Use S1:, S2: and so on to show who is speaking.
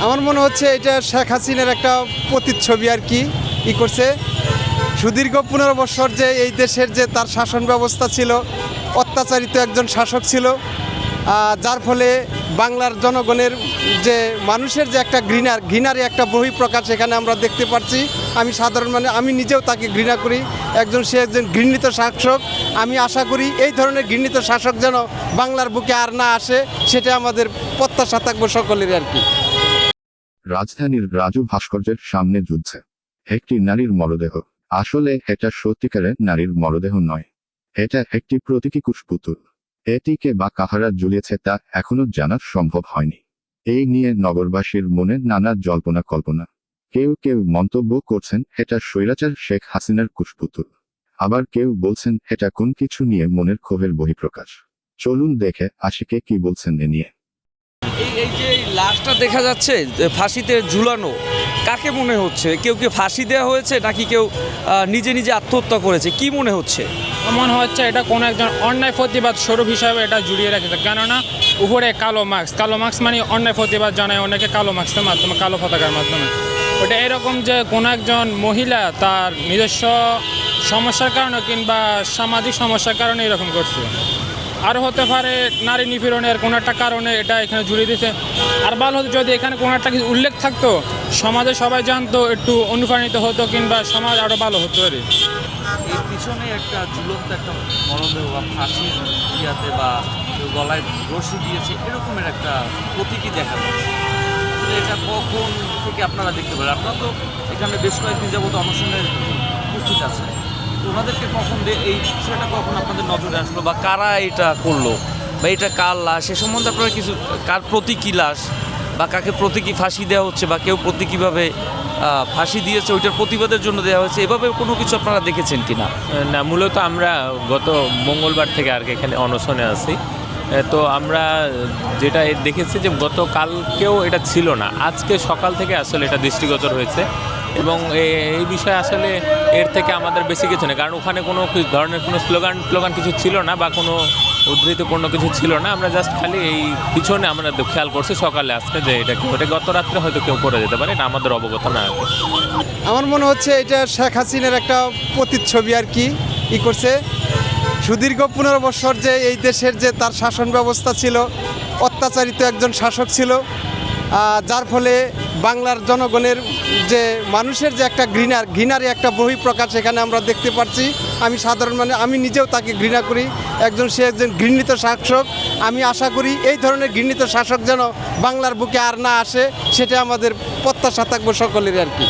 S1: আমার মনে হচ্ছে এটা শেখ হাসিনার একটা প্রতিচ্ছবি আর কি করছে। সুদীর্ঘ 15 বছর যে এই দেশের যে তার শাসন ব্যবস্থা ছিল, অত্যাচারিত একজন শাসক ছিল, যার ফলে বাংলার জনগণের যে মানুষের যে একটা ঘৃণারই একটা বহিঃপ্রকাশ এখানে আমরা দেখতে পাচ্ছি। আমি সাধারণ আমি নিজেও তাকে ঘৃণা করি। সে একজন ঘৃণিত শাসক। আমি আশা করি এই ধরনের ঘৃণিত শাসক যেন বাংলার বুকে আর না আসে, সেটা আমাদের প্রত্যাশা থাকবো সকলের আর কি।
S2: রাজধানীর রাজু ভাস্কর্যের সামনে ঝুলছে একটি নারীর মরদেহ। আসলে এটা সত্যিকারের নারীর মরদেহ নয়, এটা একটি প্রতীকী কুশপুতুল। এটিকে বা কাহারা ঝুলিয়েছে তা এখনো জানা সম্ভব হয়নি। এই নিয়ে নগরবাসীর মনে নানা জল্পনা কল্পনা। কেউ কেউ মন্তব্য করছেন এটা স্বৈরাচার শেখ হাসিনার কুশপুতুল, আবার কেউ বলছেন এটা কোন কিছু নিয়ে মনের ক্ষোভের বহিঃপ্রকাশ। চলুন দেখে আশিকে কি বলছেন এ নিয়ে।
S3: এই যে লাশটা দেখা যাচ্ছে ফাঁসিতে ঝুলানো, কাকে মনে হচ্ছে? কেউ ফাঁসি দেওয়া হয়েছে নাকি কেউ নিজে নিজে আত্মহত্যা করেছে? কি মনে হচ্ছে?
S4: মনে হচ্ছে এটা কোনো একজন অন্যায় প্রতিবাদ স্বরূপ হিসাবে এটা জুড়িয়ে রেখেছে। কেননা উপরে কালো মাস্ক মানে অন্যায় প্রতিবাদ জানায় অনেকে কালো মাস্কের মাধ্যমে, কালো পতাকার মাধ্যমে। ওটা এরকম যে কোনো একজন মহিলা তার নিজস্ব সমস্যার কারণে কিংবা সামাজিক সমস্যার কারণে এরকম করছে। আরও হতে পারে নারী নিপীড়নের কোনো একটা কারণে এটা এখানে জুড়িয়ে দিয়েছে। আর ভালো হতো যদি এখানে কোনো একটা কিছু উল্লেখ থাকতো, সমাজে সবাই জানতো, একটু অনুপ্রাণিত হতো কিংবা সমাজ আরও ভালো হতো। আর
S3: এর পিছনে একটা ঝুলন্ত একটা মরদেহ বা ফাঁসির ইয়াতে বা গলায় রশি দিয়েছে এরকমের একটা প্রতীকী দেখা যাচ্ছে। এটা কখন থেকে আপনারা দেখতে পারেন? আপনারা তো এখানে বেশ কয়েকদিন যাবত অনশনে উপস্থিত আছে, ওনাদেরকে কখন এই বিষয়টা কখন আপনাদের নজরে আসলো বা কারা এটা করলো বা এটা কার লাশ সে সম্বন্ধে আপনারা কিছু, কার প্রতীকী লাশ বা কাকে প্রতীকী ফাঁসি দেওয়া হচ্ছে বা কেউ প্রতীকীভাবে ফাঁসি দিয়েছে ওইটার প্রতিবাদের জন্য দেওয়া হয়েছে, এভাবে কোনো কিছু আপনারা দেখেছেন কি না?
S5: না, মূলত আমরা গত মঙ্গলবার থেকে আর কি এখানে অনশনে আছি। তো আমরা যেটা দেখেছি যে গতকালকেও এটা ছিল না, আজকে সকাল থেকে আসলে এটা দৃষ্টিগোচর হয়েছে। এবং এই বিষয়ে আসলে এর থেকে আমাদের বেশি কিছু নেই, কারণ ওখানে কোনো ধরনের কোনো স্লোগান কিছু ছিল না বা কোনো উদ্ধৃতপূর্ণ কিছু ছিল না। আমরা জাস্ট খালি এই পিছনে আমরা খেয়াল করছি সকালে আজকে যে এটা গত রাত্রে হয়তো কেউ করে যেতে পারে, এটা আমাদের অবগত না।
S1: আমার মনে হচ্ছে এটা শেখ হাসিনার একটা প্রতিচ্ছবি আর কি করছে। সুদীর্ঘ 15 বছর যে এই দেশের যে তার শাসন ব্যবস্থা ছিল, অত্যাচারিত একজন শাসক ছিল, যার ফলে বাংলার জনগণের যে মানুষের যে একটা ঘৃণারই একটা বহিঃপ্রকাশ এখানে আমরা দেখতে পাচ্ছি। আমি সাধারণ আমি নিজেও তাকে ঘৃণা করি। সে একজন ঘৃণিত শাসক। আমি আশা করি এই ধরনের ঘৃণিত শাসক যেন বাংলার বুকে আর না আসে, সেটা আমাদের প্রত্যাশা থাকবো সকলের আর কি।